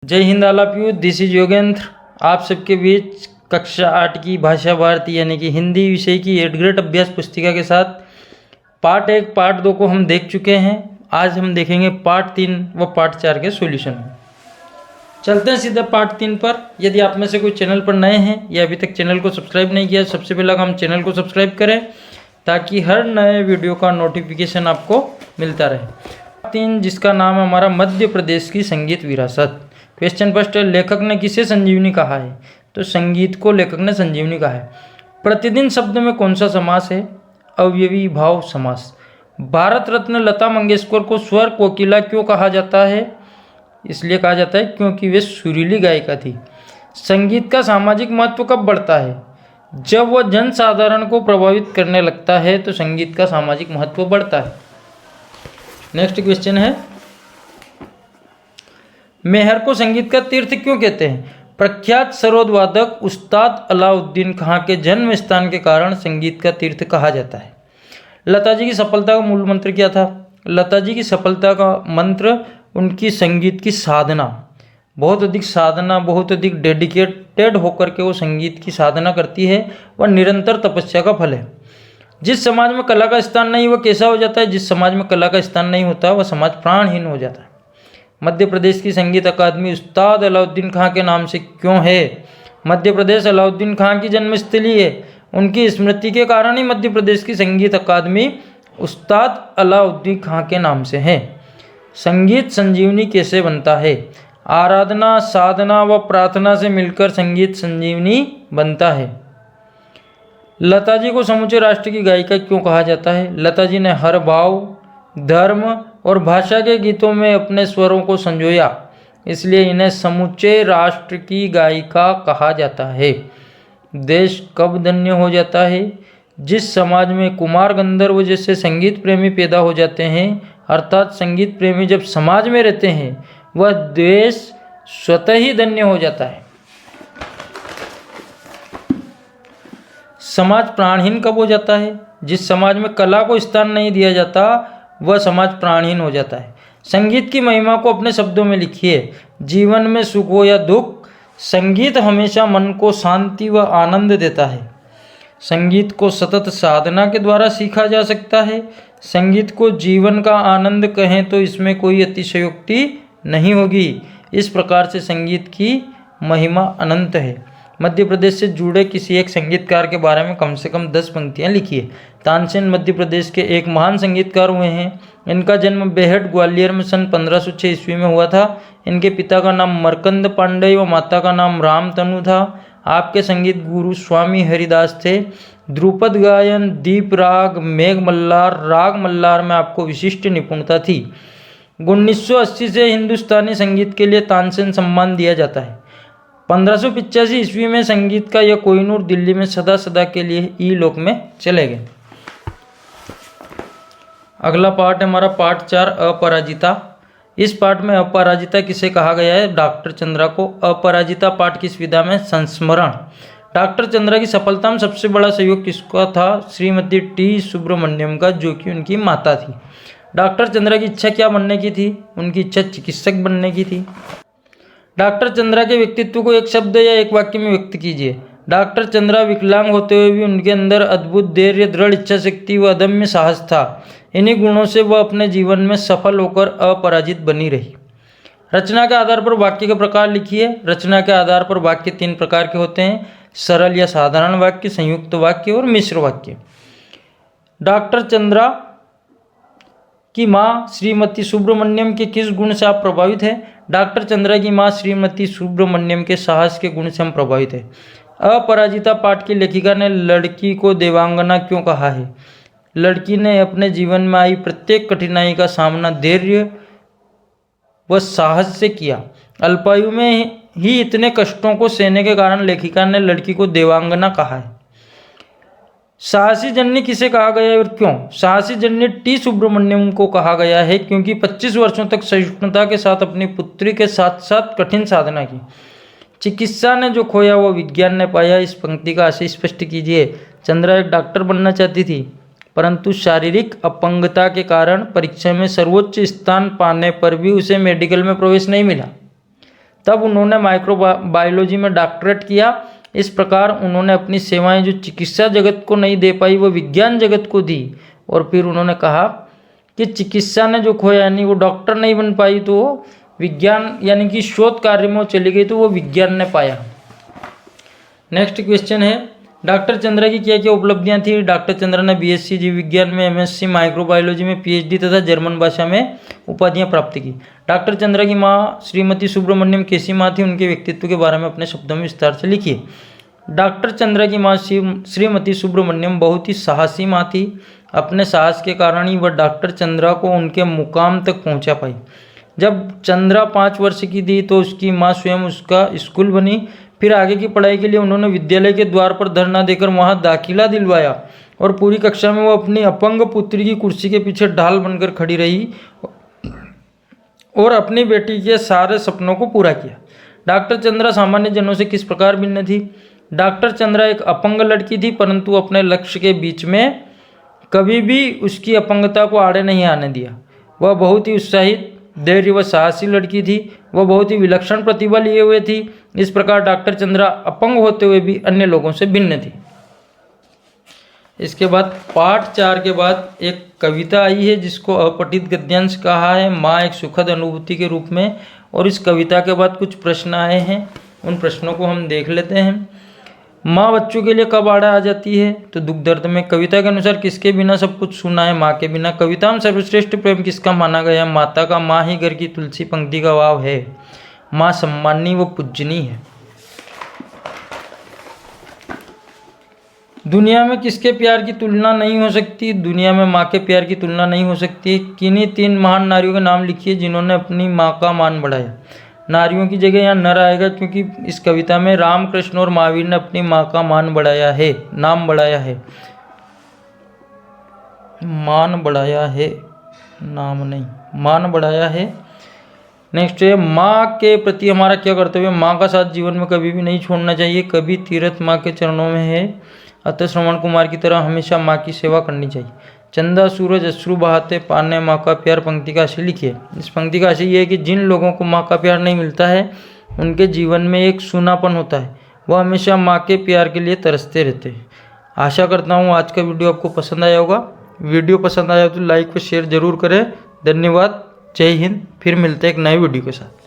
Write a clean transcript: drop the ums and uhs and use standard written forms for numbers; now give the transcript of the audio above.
जय Hind all of you, this is Yogendra. आप सबके बीच कक्षा 8 की भाषा भारती यानी कि हिंदी विषय की एट ग्रेड अभ्यास पुस्तिका के साथ पार्ट 1 पार्ट 2 को हम देख चुके हैं। आज हम देखेंगे पार्ट 3 व पार्ट 4 के सॉल्यूशन। चलते हैं सीधे पार्ट 3 पर। यदि आप में से कोई चैनल पर नए हैं या अभी तक चैनल को सब्सक्राइब नहीं किया, सबसे पहले हम चैनल को सब्सक्राइब करें ताकि हर नए वीडियो का नोटिफिकेशन आपको मिलता रहे। 3 जिसका नाम है हमारा मध्य प्रदेश की संगीत विरासत। क्वेश्चन फर्स्ट है, लेखक ने किसे संजीवनी कहा है? तो संगीत को लेखक ने संजीवनी कहा है। प्रतिदिन शब्द में कौन सा समास है? अवयवी भाव समास। भारत रत्न लता मंगेशकर को स्वर कोकिला क्यों कहा जाता है? इसलिए कहा जाता है क्योंकि वे सुरीली गायिका थी। संगीत का सामाजिक महत्व कब बढ़ता है? जब वह जन साधारण को प्रभावित करने लगता है तो संगीत का सामाजिक महत्व बढ़ता है। नेक्स्ट क्वेश्चन है, मेहर को संगीत का तीर्थ क्यों कहते हैं? प्रख्यात सरोद वादक उस्ताद अलाउद्दीन खां के जन्म स्थान के कारण संगीत का तीर्थ कहा जाता है। लता जी की सफलता का मूल मंत्र क्या था? लता जी की सफलता का मंत्र उनकी संगीत की साधना, बहुत अधिक डेडिकेटेड होकर के वो संगीत की साधना करती है। वह निरंतर तपस्या का फल है। जिस समाज में कला का स्थान नहीं वह कैसा हो जाता है? जिस समाज में कला का स्थान नहीं होता वह समाज प्राणहीन हो जाता है। मध्य प्रदेश की संगीत अकादमी उस्ताद अलाउद्दीन खां के नाम से क्यों है? मध्य प्रदेश अलाउद्दीन खां की जन्मस्थली है। उनकी स्मृति के कारण ही मध्य प्रदेश की संगीत अकादमी उस्ताद अलाउद्दीन खां के नाम से है। संगीत संजीवनी कैसे बनता है? आराधना, साधना व प्रार्थना से मिलकर संगीत संजीवनी बनता है। लता जी को समूचे राष्ट्र की गायिका क्यों कहा जाता है? लता जी ने हर भाव, धर्म और भाषा के गीतों में अपने स्वरों को संजोया, इसलिए इन्हें समूचे राष्ट्र की गायिका कहा जाता है। देश कब धन्य हो जाता है? जिस समाज में कुमार गंधर्व जैसे संगीत प्रेमी पैदा हो जाते हैं, अर्थात संगीत प्रेमी जब समाज में रहते हैं, वह देश स्वतः ही धन्य हो जाता है। समाज प्राणहीन कब हो जाता है? जिस समाज में कला को स्थान नहीं दिया जाता वह समाज प्राणहीन हो जाता है। संगीत की महिमा को अपने शब्दों में लिखिए। जीवन में सुख हो या दुख, संगीत हमेशा मन को शांति व आनंद देता है। संगीत को सतत साधना के द्वारा सीखा जा सकता है। संगीत को जीवन का आनंद कहें तो इसमें कोई अतिशयोक्ति नहीं होगी। इस प्रकार से संगीत की महिमा अनंत है। मध्य प्रदेश से जुड़े किसी एक संगीतकार के बारे में कम से कम 10 पंक्तियाँ लिखिए। तानसेन मध्य प्रदेश के एक महान संगीतकार हुए हैं। इनका जन्म बेहट ग्वालियर में सन 1506 ईस्वी में हुआ था। इनके पिता का नाम मरकंद पांडे व माता का नाम राम तनु था। आपके संगीत गुरु स्वामी हरिदास थे। ध्रुपद गायन, दीप राग, मेघ मल्लार, राग मल्लार में आपको विशिष्ट निपुणता थी। 1980 से हिंदुस्तानी संगीत के लिए तानसेन सम्मान दिया जाता है। 1585 ईस्वी में संगीत का यह कोहिनूर दिल्ली में सदा के लिए ई-लोक में चले गए। अगला पार्ट है हमारा पार्ट 4 अपराजिता। इस पार्ट में अपराजिता किसे कहा गया है? डॉक्टर चंद्रा को। अपराजिता पाठ किस विधा में? संस्मरण। डॉक्टर चंद्रा की सफलता में सबसे बड़ा सहयोग किसका था? श्रीमती टी सुब्रमण्यम का, जो कि उनकी माता थी। डॉक्टर चंद्रा की इच्छा क्या बनने की थी? उनकी इच्छा चिकित्सक बनने की थी। डॉक्टर चंद्रा के व्यक्तित्व को एक शब्द या एक वाक्य में व्यक्त कीजिए। डॉक्टर चंद्रा विकलांग होते हुए भी उनके अंदर अद्भुत धैर्य, दृढ़ इच्छा शक्ति व अदम्य साहस था। इन्हीं गुणों से वह अपने जीवन में सफल होकर अपराजित बनी रही। रचना के आधार पर वाक्य के प्रकार लिखिए। रचना के आधार पर वाक्य 3 प्रकार के होते हैं: सरल या साधारण वाक्य, संयुक्त वाक्य और मिश्र वाक्य। डॉक्टर चंद्रा की माँ श्रीमती सुब्रमण्यम के किस गुण से आप प्रभावित हैं? डॉक्टर चंद्रा की माँ श्रीमती सुब्रमण्यम के साहस के गुण से हम प्रभावित हैं। अपराजिता पाठ की लेखिका ने लड़की को देवांगना क्यों कहा है? लड़की ने अपने जीवन में आई प्रत्येक कठिनाई का सामना धैर्य व साहस से किया। अल्पायु में ही इतने कष्टों को सहने के कारण लेखिका ने लड़की को देवांगना कहा है। साहसी जननी किसे कहा गया है और क्यों? साहसी जननी टी सुब्रमण्यम को कहा गया है क्योंकि 25 वर्षों तक सहिष्णुता के साथ अपनी पुत्री के साथ साथ कठिन साधना की। चिकित्सा ने जो खोया वो विज्ञान ने पाया। इस पंक्ति का आशय स्पष्ट कीजिए। चंद्रा एक डॉक्टर बनना चाहती थी, परंतु शारीरिक अपंगता के कारण परीक्षा में सर्वोच्च स्थान पाने पर भी उसे मेडिकल में प्रवेश नहीं मिला। तब उन्होंने माइक्रोबायोलॉजी में डॉक्टरेट किया। इस प्रकार उन्होंने अपनी सेवाएं जो चिकित्सा जगत को नहीं दे पाई वो विज्ञान जगत को दी। और फिर उन्होंने कहा कि चिकित्सा ने जो खोया, यानी वो डॉक्टर नहीं बन पाई तो वो विज्ञान यानी कि शोध कार्य में वो चली गई तो वो विज्ञान ने पाया। नेक्स्ट क्वेश्चन है, डॉक्टर चंद्रा की क्या क्या उपलब्धियां थी। डॉक्टर चंद्रा ने बीएससी जीव विज्ञान में, एमएससी माइक्रोबायोलॉजी में, पीएचडी तथा जर्मन भाषा में उपाधियां प्राप्त की। डॉक्टर चंद्रा की माँ श्रीमती सुब्रमण्यम कैसी माँ थी, उनके व्यक्तित्व के बारे में अपने शब्दों में विस्तार से लिखिए। डॉक्टर चंद्रा की माँ श्रीमती सुब्रमण्यम बहुत ही साहसी माँ थी। अपने साहस के कारण ही वह डॉक्टर चंद्रा को उनके मुकाम तक पहुंचा पाई। जब चंद्रा 5 वर्ष की थी तो उसकी माँ स्वयं उसका स्कूल बनी। फिर आगे की पढ़ाई के लिए उन्होंने विद्यालय के द्वार पर धरना देकर वहां दाखिला दिलवाया और पूरी कक्षा में वो अपनी अपंग पुत्री की कुर्सी के पीछे ढाल बनकर खड़ी रही और अपनी बेटी के सारे सपनों को पूरा किया। डॉक्टर चंद्रा सामान्य जनों से किस प्रकार भिन्न थी। डॉक्टर चंद्रा एक अपंग लड़की थी, परंतु अपने लक्ष्य के बीच में कभी भी उसकी अपंगता को आड़े नहीं आने दिया। वह बहुत ही उत्साहित, धैर्य व साहसी लड़की थी। वह बहुत ही विलक्षण प्रतिभा लिए हुए थी। इस प्रकार डॉक्टर चंद्रा अपंग होते हुए भी अन्य लोगों से भिन्न थी। इसके बाद पाठ 4 के बाद एक कविता आई है जिसको अपठित गद्यांश कहा है, माँ एक सुखद अनुभूति के रूप में। और इस कविता के बाद कुछ प्रश्न आए हैं, उन प्रश्नों को हम देख लेते हैं। माँ बच्चों के लिए कब आड़े आ जाती है, तो दुख दर्द में। कविता के अनुसार किसके बिना सब कुछ सुना है, माँ के बिना। कविता में सर्वश्रेष्ठ प्रेम किसका माना गया, माता का। माँ ही घर की तुलसी पंक्ति का भाव है। माँ सम्मानी व पूजनीय है। दुनिया में किसके प्यार की तुलना नहीं हो सकती, दुनिया में माँ के प्यार की तुलना नहीं हो सकती। किन्हीं 3 महान नारियों के नाम लिखिए जिन्होंने अपनी माँ का मान बढ़ाया। नारियों की जगह यहाँ नर आएगा क्योंकि इस कविता में राम, कृष्ण और महावीर ने अपनी माँ का मान बढ़ाया है, नाम बढ़ाया है, मान बढ़ाया है, नाम नहीं, मान बढ़ाया है। नेक्स्ट है, माँ के प्रति हमारा क्या कर्तव्य। माँ का साथ जीवन में कभी भी नहीं छोड़ना चाहिए। कभी तीर्थ माँ के चरणों में है, अतः श्रवण कुमार की तरह हमेशा माँ की सेवा करनी चाहिए। चंदा सूरज अश्रु बहाते पाने माँ का प्यार पंक्ति का आशय लिखिए। इस पंक्ति का आशय ये है कि जिन लोगों को माँ का प्यार नहीं मिलता है उनके जीवन में एक सूनापन होता है, वह हमेशा माँ के प्यार के लिए तरसते रहते हैं। आशा करता हूँ आज का वीडियो आपको पसंद आया होगा। वीडियो पसंद आया तो लाइक व शेयर जरूर करें। धन्यवाद। जय हिंद। फिर मिलते हैं एक नए वीडियो के साथ।